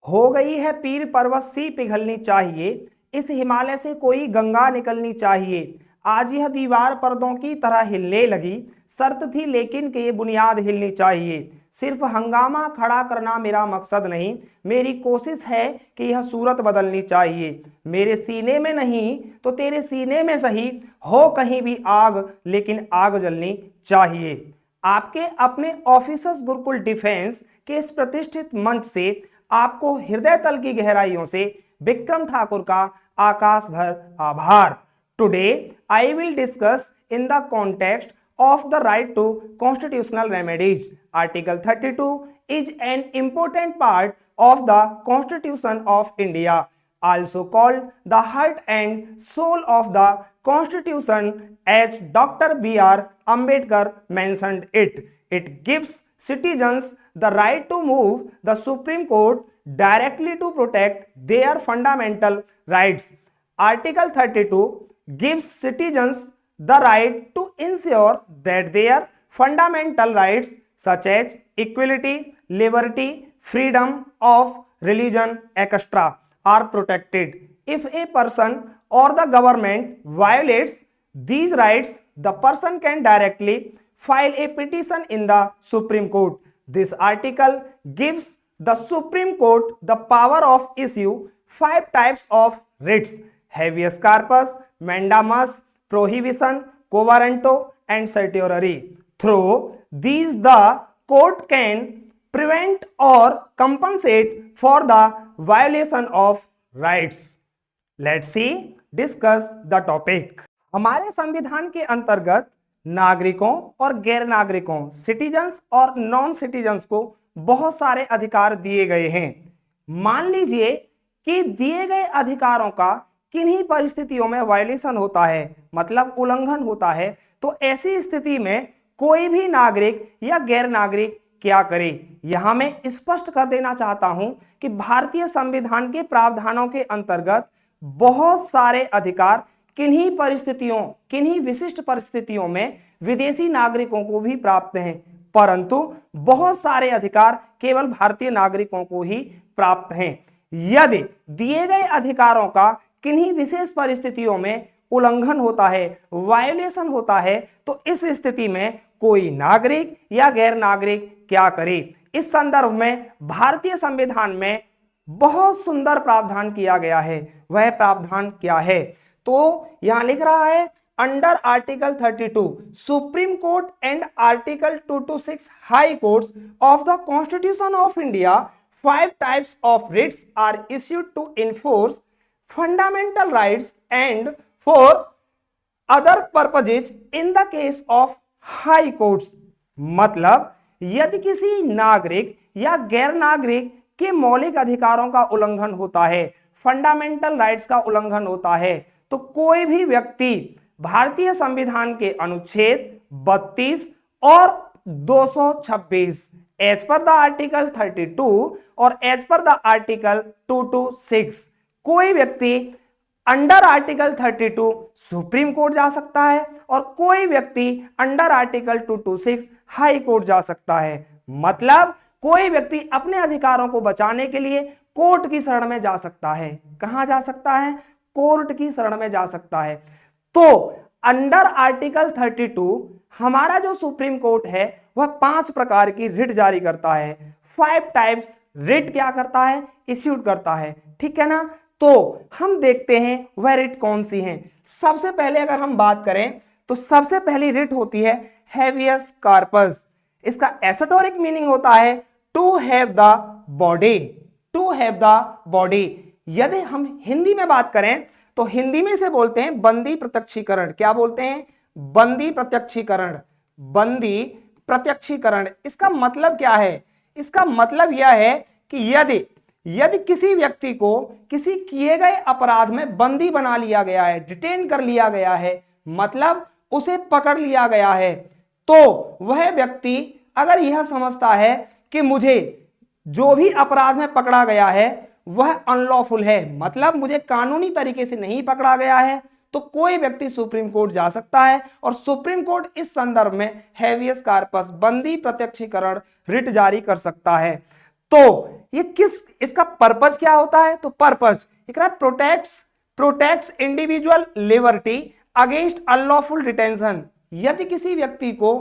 हो गई है पीर पर्वत सी पिघलनी चाहिए, इस हिमालय से कोई गंगा निकलनी चाहिए। आज यह दीवार पर्दों की तरह हिलने लगी, शर्त थी लेकिन कि ये बुनियाद हिलनी चाहिए। सिर्फ हंगामा खड़ा करना मेरा मकसद नहीं, मेरी कोशिश है कि यह सूरत बदलनी चाहिए। मेरे सीने में नहीं तो तेरे सीने में सही, हो कहीं भी आग लेकिन आग जलनी चाहिए। आपके अपने ऑफिसर्स गुरुकुल डिफेंस के इस प्रतिष्ठित मंच से आपको हृदय तल की गहराइयों से विक्रम ठाकुर का आकाश भर आभार। Today I will discuss in the context of the right to constitutional remedies. Article 32 is an important part of the Constitution of India, also called the heart and soul of the Constitution, as Dr. B.R. Ambedkar mentioned it. It gives citizens the right to move the Supreme Court directly to protect their fundamental rights. Article 32 gives citizens the right to ensure that their fundamental rights such as equality, liberty, freedom of religion, etc. are protected. If a person or the government violates these rights, the person can directly file a petition in the Supreme Court. This article gives the Supreme Court the power of issue 5 types of writs: habeas corpus, mandamus, prohibition, quo warranto, and certiorari. Through these, the court can prevent or compensate for the violation of rights. Let's see, discuss the topic. हमारे संविधान के अंतर्गत नागरिकों और गैर नागरिकों, citizens और non citizens को बहुत सारे अधिकार दिए गए हैं। मान लीजिए कि दिए गए अधिकारों का किन्हीं परिस्थितियों में वायलेशन होता है, मतलब उल्लंघन होता है, तो ऐसी स्थिति में कोई भी नागरिक या गैर नागरिक क्या करे। यहां मैं स्पष्ट कर देना चाहता हूं कि भारतीय संविधान के प्रावधानों के अंतर्गत बहुत सारे अधिकार किन्हीं परिस्थितियों, किन्हीं विशिष्ट परिस्थितियों में विदेशी नागरिकों को भी प्राप्त हैं, परंतु बहुत सारे अधिकार केवल भारतीय नागरिकों को ही प्राप्त हैं। यदि दिए गए अधिकारों का किन्हीं विशेष परिस्थितियों में उल्लंघन होता है, वायोलेशन होता है, तो इस स्थिति में कोई नागरिक या गैर नागरिक क्या करे। इस संदर्भ में भारतीय संविधान में बहुत सुंदर प्रावधान किया गया है। वह प्रावधान क्या है, तो यहां लिख रहा है, under article 32 supreme court and article 226 high courts of the constitution of India 5 types of writs are issued to enforce fundamental rights and for other purposes in the case of high courts. मतलब यदि किसी नागरिक या गैर नागरिक के मौलिक अधिकारों का उल्लंघन होता है, फंडामेंटल राइट्स का उल्लंघन होता है, तो कोई भी व्यक्ति भारतीय संविधान के अनुच्छेद 32 और 226 एज पर द आर्टिकल 32 और एज पर द आर्टिकल 226 कोई व्यक्ति अंडर आर्टिकल 32 सुप्रीम कोर्ट जा सकता है और कोई व्यक्ति अंडर आर्टिकल 226 हाई कोर्ट जा सकता है। मतलब कोई व्यक्ति अपने अधिकारों को बचाने के लिए कोर्ट की शरण में जा सकता है। कहां जा सकता है? कोर्ट की शरण में जा सकता है। तो अंडर आर्टिकल 32 हमारा जो सुप्रीम कोर्ट है वह 5 प्रकार की रिट जारी करता है। 5 टाइप्स रिट क्या करता है? इश्यूड करता है, ठीक है ना। तो हम देखते हैं वह रिट कौन सी हैं। सबसे पहले अगर हम बात करें तो सबसे पहली रिट होती है हैबियस कॉर्पस। इसका एसोटेरिक मीनिंग होता है to have the body, to have the body. यदि हम हिंदी में बात करें तो हिंदी में से बोलते हैं बंदी प्रत्यक्षीकरण। क्या बोलते हैं? बंदी प्रत्यक्षीकरण, बंदी प्रत्यक्षीकरण। इसका मतलब क्या है? इसका मतलब यह है कि यदि किसी व्यक्ति को किसी किए गए अपराध में बंदी बना लिया गया है, डिटेन कर लिया गया है, मतलब उसे पकड़ लिया गया है, तो वह व्यक्ति अगर यह समझता है कि मुझे जो भी अपराध में पकड़ा गया है वह अनलॉफुल है, मतलब मुझे कानूनी तरीके से नहीं पकड़ा गया है, तो कोई व्यक्ति सुप्रीम कोर्ट जा सकता है और सुप्रीम कोर्ट इस संदर्भ में हैबियस कॉर्पस, बंदी प्रत्यक्षीकरण रिट जारी कर सकता है। तो ये इसका पर्पज क्या होता है? तो purpose protects individual liberty against unlawful detention. यदि किसी व्यक्ति को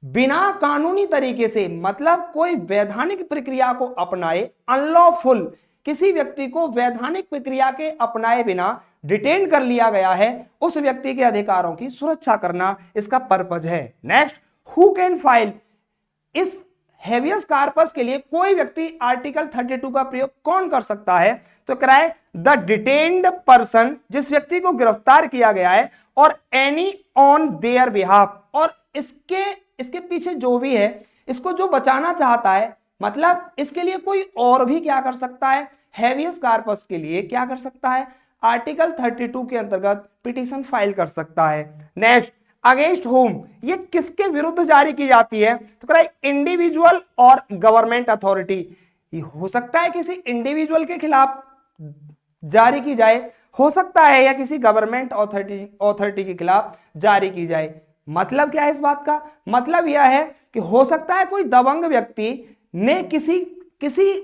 बिना कानूनी तरीके से, मतलब कोई वैधानिक प्रक्रिया को अपनाए, अनलॉफुल, किसी व्यक्ति को वैधानिक प्रक्रिया के अपनाए बिना डिटेन कर लिया गया है, उस व्यक्ति के अधिकारों की सुरक्षा करना इसका पर्पज है। Next, who can file? इस हेवियस कार्पस के लिए कोई व्यक्ति आर्टिकल 32 का प्रयोग कौन कर सकता है? तो कराए द डिटेन्ड पर्सन, जिस व्यक्ति को गिरफ्तार किया गया है, और एनी ऑन देयर बिहाफ, और इसके पीछे जो भी है, इसको जो बचाना चाहता है, मतलब इसके लिए कोई और भी क्या कर सकता है? हेवियस कार्पस के लिए क्या कर सकता है? आर्टिकल 32 के अंतर्गत पिटीशन फाइल कर सकता है। नेक्स्ट, अगेंस्ट होम, ये किसके विरुद्ध जारी की जाती है? तो कराए इंडिविजुअल और गवर्नमेंट अथॉरिटी। हो सकता है किसी इंडिविजुअल के खिलाफ जारी की जाए, हो सकता है या किसी गवर्नमेंट अथॉरिटी के खिलाफ जारी की जाए। मतलब क्या है इस बात का? मतलब यह है कि हो सकता है कोई दबंग व्यक्ति ने किसी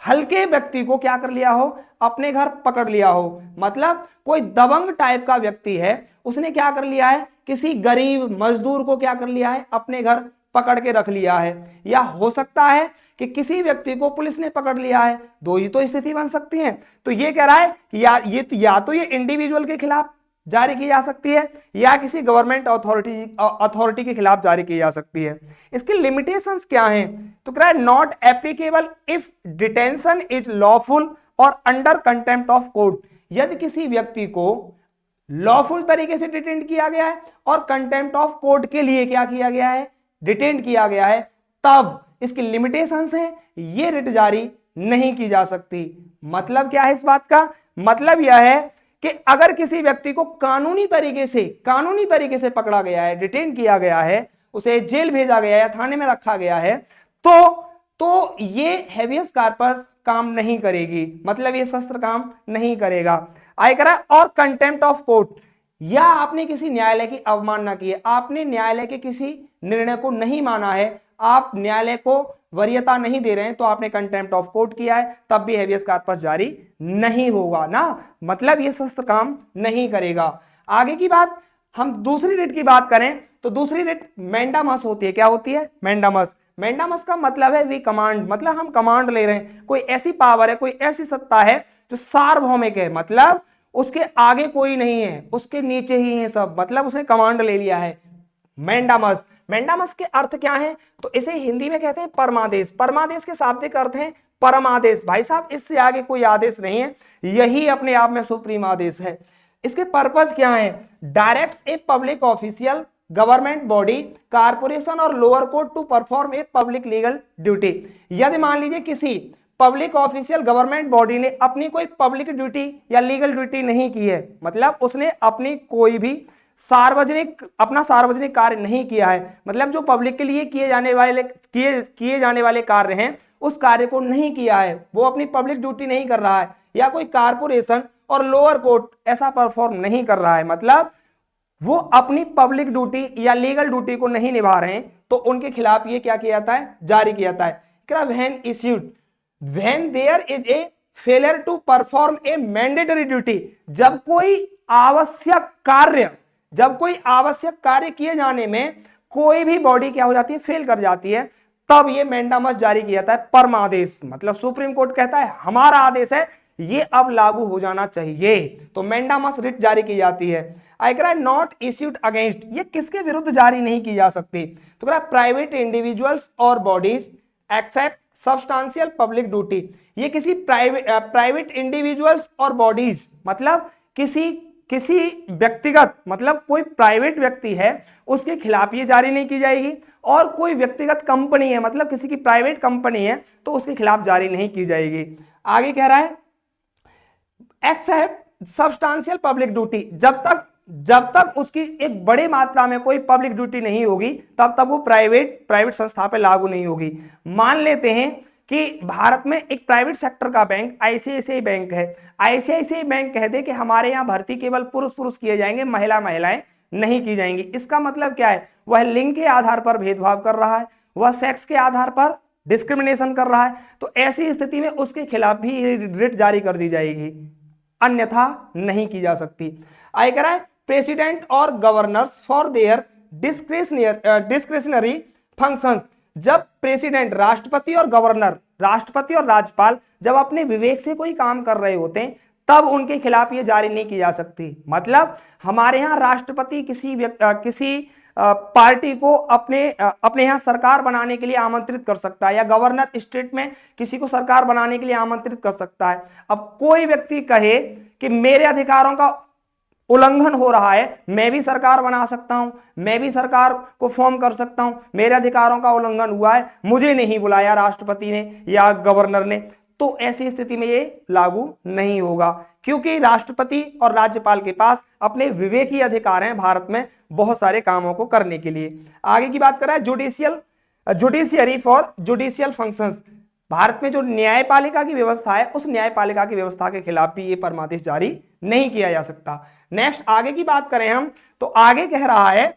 हल्के व्यक्ति को क्या कर लिया हो? अपने घर पकड़ लिया हो। मतलब कोई दबंग टाइप का व्यक्ति है, उसने क्या कर लिया है? किसी गरीब मजदूर को क्या कर लिया है? अपने घर पकड़ के रख लिया है। या हो सकता है कि किसी व्यक्ति को पुलिस ने पकड़ लिया है। दो ही तो स्थिति बन सकती है। तो ये कह रहा है कि या तो ये इंडिविजुअल के खिलाफ जारी की जा सकती है, या किसी गवर्नमेंट अथॉरिटी के खिलाफ जारी की जा सकती है। इसकी लिमिटेशंस क्या हैं? तो कह रहा है not applicable if detention is lawful और अंडर कंटेम्प्ट ऑफ कोर्ट। यदि किसी व्यक्ति को लॉफुल तरीके से डिटेन किया गया है और कंटेम्प्ट ऑफ कोर्ट के लिए क्या किया गया है? डिटेन किया गया है, तब इसकी लिमिटेशंस हैं, ये रिट जारी नहीं की जा सकती। मतलब क्या है इस बात का? मतलब यह है कि अगर किसी व्यक्ति को कानूनी तरीके से पकड़ा गया है, डिटेन किया गया है, उसे जेल भेजा गया है या थाने में रखा गया है, तो ये हेवियस कार्पस काम नहीं करेगी। मतलब ये शस्त्र काम नहीं करेगा। आगे करा और कंटेम्प्ट ऑफ कोर्ट, या आपने किसी न्यायालय की अवमानना की है, आपने न्यायालय के किसी निर्णय को नहीं माना है, आप न्यायालय को वरीयता नहीं दे रहे हैं, तो आपने कंटेम्प्ट ऑफ कोर्ट किया है, तब भी हेवियस कार्पस जारी नहीं होगा ना। मतलब ये शस्त्र काम नहीं करेगा। आगे की बात, हम दूसरी रिट की बात करें तो दूसरी रिट मैंडामस होती है। क्या होती है? मैंडामस का मतलब है वी कमांड, मतलब हम कमांड ले रहे हैं, कोई ऐसी पावर है, कोई ऐसी सत्ता है जो सार्वभौमिक है, मतलब उसके आगे कोई नहीं है, उसके नीचे ही है सब, मतलब उसने कमांड ले लिया है। मैंडामस के अर्थ क्या है? तो इसे हिंदी में कहते हैं परमादेश। परमादेश के शाब्दिक अर्थ है परम आदेश। भाई साहब, इससे आगे कोई आदेश नहीं है, यही अपने आप में सुप्रीम आदेश है। इसके पर्पज क्या है? Directs a public official, government body, corporation और lower court to perform a public legal duty. यदि मान लीजिए किसी पब्लिक ऑफिशियल गवर्नमेंट बॉडी ने अपनी कोई पब्लिक ड्यूटी या लीगल ड्यूटी नहीं की है, मतलब उसने अपनी कोई भी अपना सार्वजनिक कार्य नहीं किया है, मतलब जो पब्लिक के लिए किए जाने वाले कार्य हैं, उस कार्य को नहीं किया है, वो अपनी पब्लिक ड्यूटी नहीं कर रहा है, या कोई कारपोरेशन और लोअर कोर्ट ऐसा परफॉर्म नहीं कर रहा है, मतलब वो अपनी पब्लिक ड्यूटी या लीगल ड्यूटी को नहीं निभा रहे हैं, तो उनके खिलाफ ये क्या किया जाता है? जारी किया जाता है। When there is a failure to perform a mandatory duty, जब कोई आवश्यक कार्य किए जाने में कोई भी बॉडी क्या हो जाती है? फेल कर जाती है, तब ये मैंडामस जारी किया जाता है। परमादेश मतलब सुप्रीम कोर्ट कहता है हमारा आदेश है, ये अब लागू हो जाना चाहिए, तो मैंडामस रिट जारी की जाती है। आइकरा नॉट इश्यूड अगेंस्ट, ये किसके विरुद्ध जारी नहीं की जा सकती? तो कह प्राइवेट इंडिविजुअल्स और bodies except substantial public duty. ये किसी प्राइवेट इंडिविजुअल्स और बॉडीज, मतलब किसी व्यक्तिगत, मतलब कोई प्राइवेट व्यक्ति है उसके खिलाफ ये जारी नहीं की जाएगी, और कोई व्यक्तिगत कंपनी है, मतलब किसी की प्राइवेट कंपनी है, तो उसके खिलाफ जारी नहीं की जाएगी। आगे कह रहा है एक्सेप्ट सब्सटेंशियल पब्लिक ड्यूटी, जब तक उसकी एक बड़ी मात्रा में कोई पब्लिक ड्यूटी नहीं होगी, तब तक वो प्राइवेट संस्था पे लागू नहीं होगी। मान लेते हैं कि भारत में एक प्राइवेट सेक्टर का बैंक आईसीआईसीआई बैंक है। आईसीआईसीआई बैंक कह दे कि हमारे यहाँ भर्ती केवल पुरुष किए जाएंगे, महिलाएं नहीं की जाएंगी। इसका मतलब क्या है? वह लिंग के आधार पर भेदभाव कर रहा है, वह सेक्स के आधार पर डिस्क्रिमिनेशन कर रहा है, तो ऐसी स्थिति में उसके खिलाफ भी रिट जारी कर दी जाएगी, अन्यथा नहीं की जा सकती। आगे कह रहा है प्रेसिडेंट और governors for their discretionary functions. जब प्रेसिडेंट राष्ट्रपति और गवर्नर, राष्ट्रपति और राज्यपाल जब अपने विवेक से कोई काम कर रहे होते हैं तब उनके खिलाफ ये जारी नहीं की जा सकती। मतलब हमारे यहाँ राष्ट्रपति किसी पार्टी को अपने यहाँ सरकार बनाने के लिए आमंत्रित कर सकता है, या गवर्नर स्टेट में किसी को सरकार बनाने के लिए आमंत्रित कर सकता है। अब कोई व्यक्ति कहे कि मेरे अधिकारों का उल्लंघन हो रहा है, मैं भी सरकार बना सकता हूं, मैं भी सरकार को फॉर्म कर सकता हूं, मेरे अधिकारों का उल्लंघन हुआ है, मुझे नहीं बुलाया राष्ट्रपति ने या गवर्नर ने, तो ऐसी स्थिति में ये लागू नहीं होगा, क्योंकि राष्ट्रपति और राज्यपाल के पास अपने विवेकी अधिकार हैं भारत में बहुत सारे कामों को करने के लिए। आगे की बात कर रहा है judiciary for judicial functions. Bharat में जो न्यायपालिका की व्यवस्था है उस न्यायपालिका की व्यवस्था के खिलाफ भी ये परमादेश जारी नहीं किया जा सकता। नेक्स्ट आगे की बात करें हम तो आगे कह रहा है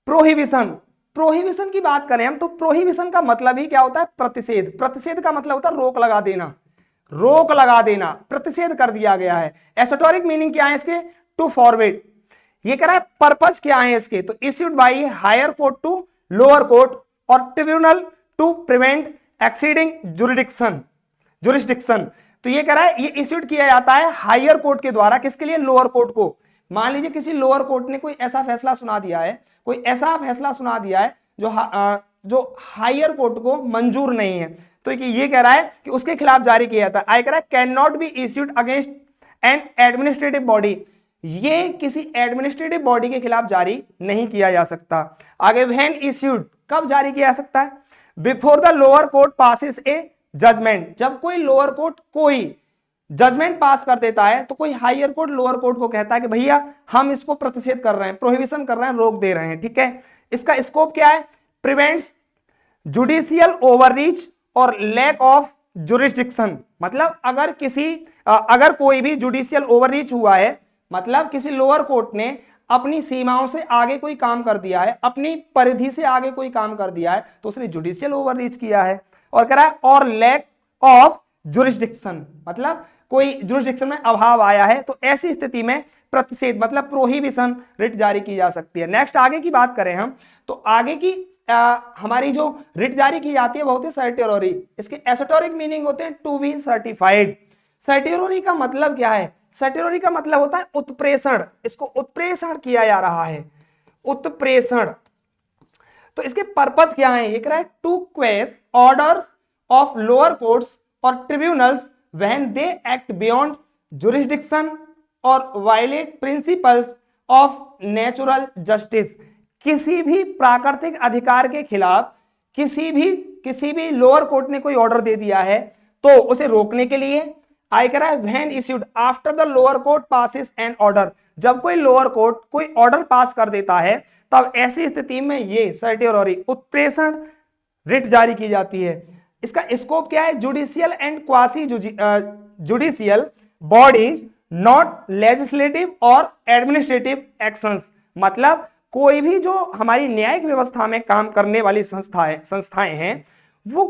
प्रोहिबिशन। प्रोहिबिशन की बात करें हम तो प्रोहिबिशन का मतलब ही क्या होता है? प्रतिषेध। प्रतिषेध का मतलब होता है रोक लगा देना, रोक लगा देना, प्रतिषेध कर दिया गया है। एसोटोरिक मीनिंग क्या है इसके? To forward. ये कह रहा है पर्पज क्या है इसके? तो issued by higher court to lower court और tribunal to prevent exceeding jurisdiction. तो ये कह रहा है ये इश्यूड किया जाता है हायर कोर्ट के द्वारा, किसके लिए? लोअर कोर्ट को। मान लीजिए किसी लोअर कोर्ट ने कोई ऐसा फैसला सुना दिया है, कोई ऐसा फैसला सुना दिया है जो हायर कोर्ट को मंजूर नहीं है, तो ये कह रहा है कि उसके खिलाफ जारी किया जाता है। आई कह रहा है can not be issued against an administrative body. ये किसी एडमिनिस्ट्रेटिव बॉडी के खिलाफ जारी नहीं किया जा सकता। आगे व्हेन इश्यूड, कब जारी किया जा सकता है? Before the lower court passes a judgment. जब कोई लोअर कोर्ट कोई जजमेंट पास कर देता है तो कोई हायर कोर्ट लोअर कोर्ट को कहता है कि भैया हम इसको प्रतिषेध कर रहे हैं, प्रोहिबिशन कर रहे हैं, रोक दे रहे हैं, ठीक है। इसका स्कोप क्या है? प्रिवेंट्स जुडिशियल ओवररीच और लैक ऑफ जुरिस्डिक्शन। मतलब अगर कोई भी जुडिशियल ओवररीच हुआ है, मतलब किसी लोअर कोर्ट ने अपनी सीमाओं से आगे कोई काम कर दिया है, अपनी परिधि से आगे कोई काम कर दिया है, तो उसने जुडिशियल ओवररीच किया है। और कह रहा है और लैक ऑफ जुरिस्डिक्शन, मतलब कोई जुरिस्डिक्शन में अभाव आया है, तो ऐसी स्थिति में प्रतिषेध मतलब प्रोहिबिशन रिट जारी की जा सकती है। नेक्स्ट आगे की बात करें हम तो आगे की हमारी जो रिट जारी की जाती है बहुत ही सर्टियोरी। इसके एसोटोरिक मीनिंग होते हैं टू बी सर्टिफाइड। सर्टियोरी का मतलब क्या है? सर्टियोरी का मतलब होता है उत्प्रेषण। इसको उत्प्रेषण किया जा रहा है, उत्प्रेषण। तो इसके पर्पज क्या है? ये कह रहा है to quash orders of lower courts और tribunals when they act beyond jurisdiction और violate principles of natural justice. किसी भी प्राकृतिक अधिकार के खिलाफ किसी भी लोअर कोर्ट ने कोई ऑर्डर दे दिया है तो उसे रोकने के लिए आई कह रहा है when issued after the lower court passes an order. जब कोई लोअर कोर्ट कोई ऑर्डर पास कर देता है तब ऐसी स्थिति में ये सर्टियोरी उत्प्रेषण रिट जारी की जाती है। इसका स्कोप क्या है? Judicial and quasi judicial bodies not legislative और एडमिनिस्ट्रेटिव एक्शंस। मतलब कोई भी जो हमारी न्यायिक व्यवस्था में काम करने वाली संस्थाएं हैं वो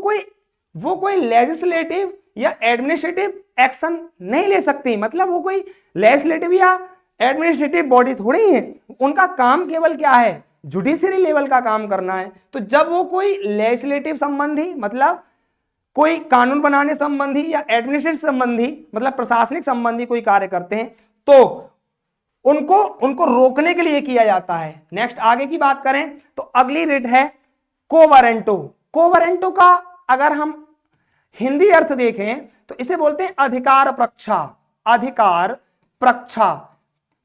कोई लेजिस्लेटिव या एडमिनिस्ट्रेटिव एक्शन नहीं ले सकती। मतलब वो कोई लेजिस्लेटिव या एडमिनिस्ट्रेटिव बॉडी थोड़ी है, उनका काम केवल क्या है? जुडिशरी लेवल का काम करना है। तो जब वो कोई लेजिस्लेटिव संबंधी मतलब कोई कानून बनाने संबंधी या एडमिनिस्ट्रेटिव संबंधी मतलब प्रशासनिक संबंधी कोई कार्य करते हैं तो उनको रोकने के लिए किया जाता है। नेक्स्ट आगे की बात करें तो अगली रिट है को वारंटो। को वारंटो का अगर हम हिंदी अर्थ देखें तो इसे बोलते हैं अधिकार प्रक्षा। अधिकार प्रक्षा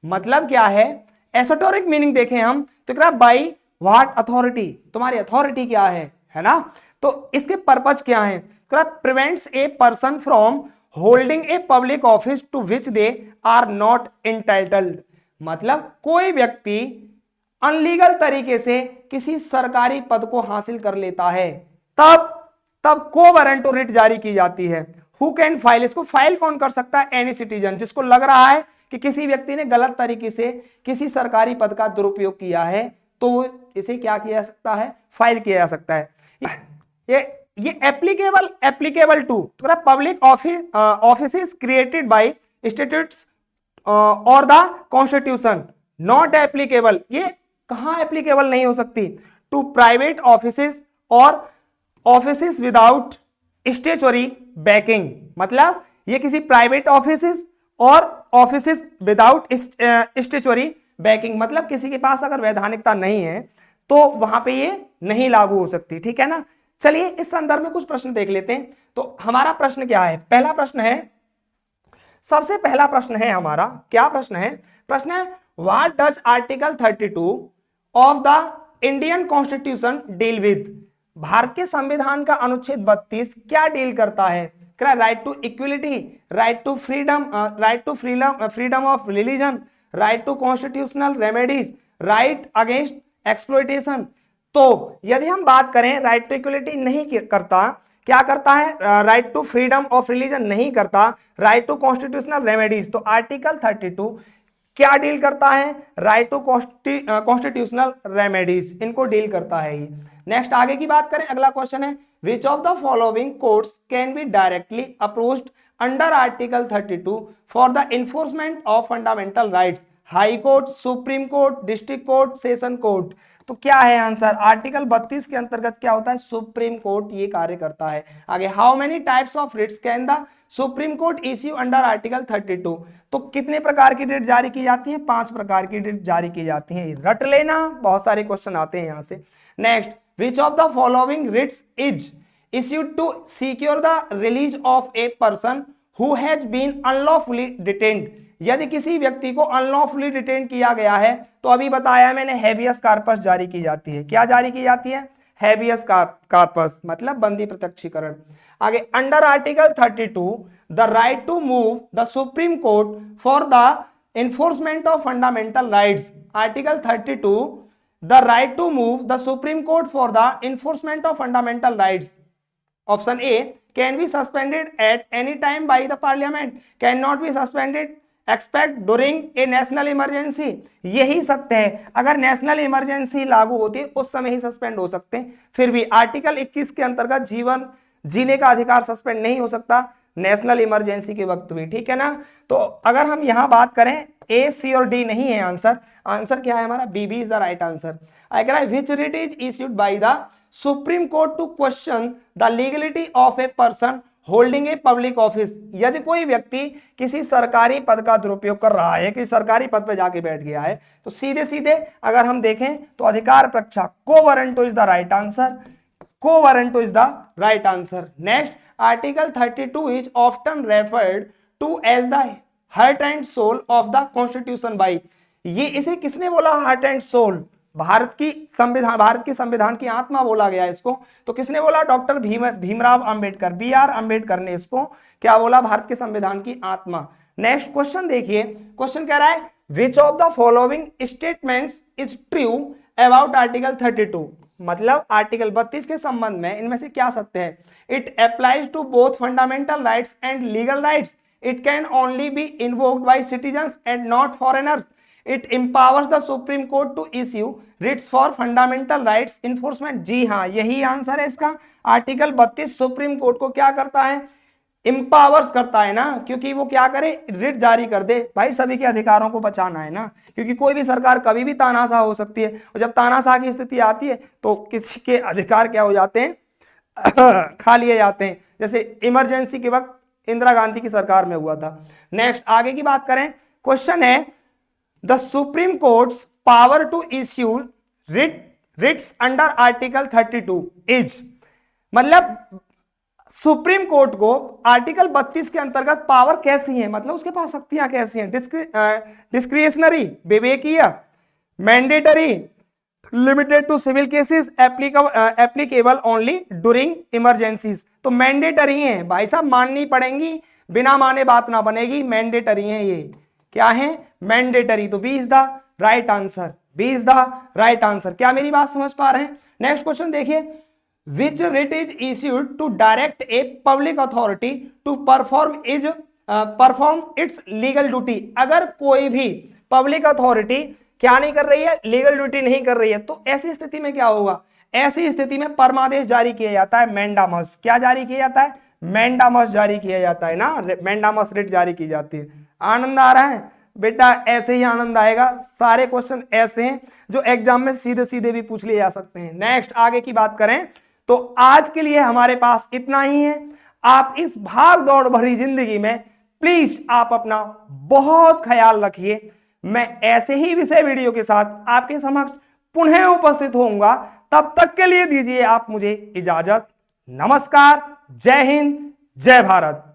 मतलब क्या है? एसोटोरिक मीनिंग देखें हम तो क्या बाई व्हाट अथॉरिटी, तुम्हारी अथॉरिटी क्या है ना। तो इसके पर्पज क्या है? Prevents a person from holding a public office to which they are not entitled. मतलब कोई व्यक्ति अनलीगल तरीके से किसी सरकारी पद को हासिल कर लेता है तब को वारंटो रिट जारी की जाती है। हु कैन फाइल, इसको फाइल कौन कर सकता है? एनी सिटीजन जिसको लग रहा है कि किसी व्यक्ति ने गलत तरीके से किसी सरकारी पद का दुरुपयोग किया है तो इसे क्या किया जा सकता है? फाइल किया जा सकता है। ये ये एप्लीकेबल टू तो public office created by institutes और द कॉन्स्टिट्यूशन, नॉट एप्लीकेबल, ये कहां एप्लीकेबल नहीं हो सकती, टू प्राइवेट ऑफिसेस और ऑफिसेस विदाउट स्टेचुरी बैकिंग, मतलब ये किसी प्राइवेट ऑफिसेस और ऑफिसेस विदाउट स्टेचुरी बैकिंग, मतलब किसी के पास अगर वैधानिकता नहीं है तो वहां पे ये नहीं लागू हो सकती, ठीक है ना। चलिए इस संदर्भ में कुछ प्रश्न देख लेते हैं। तो हमारा प्रश्न क्या है, पहला प्रश्न है, सबसे पहला प्रश्न है हमारा, क्या प्रश्न है, प्रश्न है what does article 32 of the Indian constitution deal with, भारत के संविधान का अनुच्छेद 32 क्या डील करता है, right to equality, right to freedom of religion, right to constitutional remedies, right against exploitation. तो यदि हम बात करें राइट टू इक्वलिटी नहीं करता, क्या करता है, right to freedom of religion नहीं करता, राइट टू कॉन्स्टिट्यूशनल रेमेडीज, तो आर्टिकल 32 क्या डील करता है, राइट टू कॉन्स्टिट्यूशनल रेमेडीज, इनको डील करता है ये। नेक्स्ट आगे की बात करें, अगला क्वेश्चन है विच of the following courts can be directly approached under article 32 for the enforcement of fundamental rights, high court, supreme court, district court, session court. तो क्या है आंसर, आर्टिकल 32 के अंतर्गत क्या होता है, सुप्रीम कोर्ट ये कार्य करता है। आगे how many types of writs can the Supreme Court issue under article 32, तो कितने प्रकार की रिट जारी की जाती है, 5 प्रकार की रिट जारी की जाती है, रट लेना, बहुत सारे क्वेश्चन आते हैं यहां से। Next which of the following writs is issued to secure the release of a person who has been unlawfully detained, यदि किसी व्यक्ति को अनलॉफुली डिटेन किया गया है तो अभी बताया मैंने हैबियस कॉर्पस जारी की जाती है, क्या जारी की जाती है, हैबियस कॉर्पस, मतलब बंदी प्रत्यक्षीकरण। आगे under article 32 the right to move the Supreme Court for the enforcement of fundamental rights, article 32 the right to move the Supreme Court for the enforcement of fundamental rights, option A can be suspended at any time by the parliament, can not be suspended expect during a national emergency, यही सत्य है, अगर national emergency लागू होती है उस समय ही suspend हो सकते हैं। फिर भी आर्टिकल 21 के अंतर्गत जीवन जीने का अधिकार सस्पेंड नहीं हो सकता नेशनल इमरजेंसी के वक्त भी, ठीक है ना। तो अगर हम यहां बात करें ए, सी और डी नहीं है आंसर, आंसर क्या है हमारा, B is the right answer. अगर which writ is issued by the Supreme Court to question the legality of a person holding a public office, यदि कोई व्यक्ति किसी सरकारी पद का दुरुपयोग कर रहा है, किसी सरकारी पद पर जाके बैठ गया है, तो सीधे सीधे अगर हम देखें तो अधिकार परीक्षा quo warranto is the right answer, quo warranto is the right answer. Next article 32 is often referred to as the heart and soul of the constitution by, ये इसे किसने बोला हार्ट एंड सोल, भारत के संविधान की आत्मा बोला गया इसको, तो किसने बोला, डॉक्टर भीमराव अंबेडकर, BR अंबेडकर ने इसको क्या बोला, भारत के संविधान की आत्मा। नेक्स्ट क्वेश्चन देखिए, क्वेश्चन कह रहा है विच of the following statements is true about article 32, मतलब आर्टिकल 32 के संबंध में इनमें से क्या सत्य है, it applies to both fundamental rights and legal rights, it can only be invoked by citizens and not foreigners, it empowers the Supreme Court to issue writs for fundamental rights enforcement, जी हाँ यही answer है इसका, article 32 supreme Court को क्या करता है, इंपावर्स करता है ना, क्योंकि वो क्या करे, रिट जारी कर दे, भाई सभी के अधिकारों को बचाना है ना, क्योंकि कोई भी सरकार कभी भी तानाशाह हो सकती है, और जब तानाशाह की स्थिति आती है तो किसी के अधिकार क्या हो जाते हैं खा लिए जाते हैं, जैसे इमरजेंसी के वक्त इंदिरा गांधी की सरकार में हुआ था। नेक्स्ट आगे की बात करें, क्वेश्चन है the Supreme Court's power to issue writs under article 32 is, मतलब सुप्रीम कोर्ट को आर्टिकल 32 के अंतर्गत पावर कैसी है, मतलब उसके पास शक्तियां कैसी हैं, डिस्क्रिशनरी विवेकीय, mandatory, limited to civil cases, applicable only during emergencies, तो मैंडेटरी है भाई साहब, माननी पड़ेंगी, बिना माने बात ना बनेगी, मैंडेटरी है, ये क्या है मैंडेटरी, तो B is the right answer, B is the right answer. क्या मेरी बात समझ पा रहे हैं। नेक्स्ट क्वेश्चन देखिए, which writ is issued to direct a public authority to perform its legal duty, अगर कोई भी पब्लिक अथॉरिटी क्या नहीं कर रही है, लीगल ड्यूटी नहीं कर रही है, तो ऐसी स्थिति में क्या होगा, ऐसी स्थिति में परमादेश जारी किया जाता है मैंडामस। क्या जारी किया जाता है? मैंडामस जारी किया जाता है ना, मैंडामस रिट जारी की जाती है। आनंद आ रहा है बेटा? ऐसे ही आनंद आएगा। सारे क्वेश्चन ऐसे हैं जो एग्जाम में सीधे सीधे भी पूछ लिए जा सकते हैं। नेक्स्ट आगे की बात करें तो आज के लिए हमारे पास इतना ही है। आप इस भाग दौड़ भरी जिंदगी में प्लीज आप अपना बहुत ख्याल रखिए। मैं ऐसे ही विषय वीडियो के साथ आपके समक्ष पुनः उपस्थित होऊंगा। तब तक के लिए दीजिए आप मुझे इजाजत। नमस्कार, जय हिंद, जय भारत।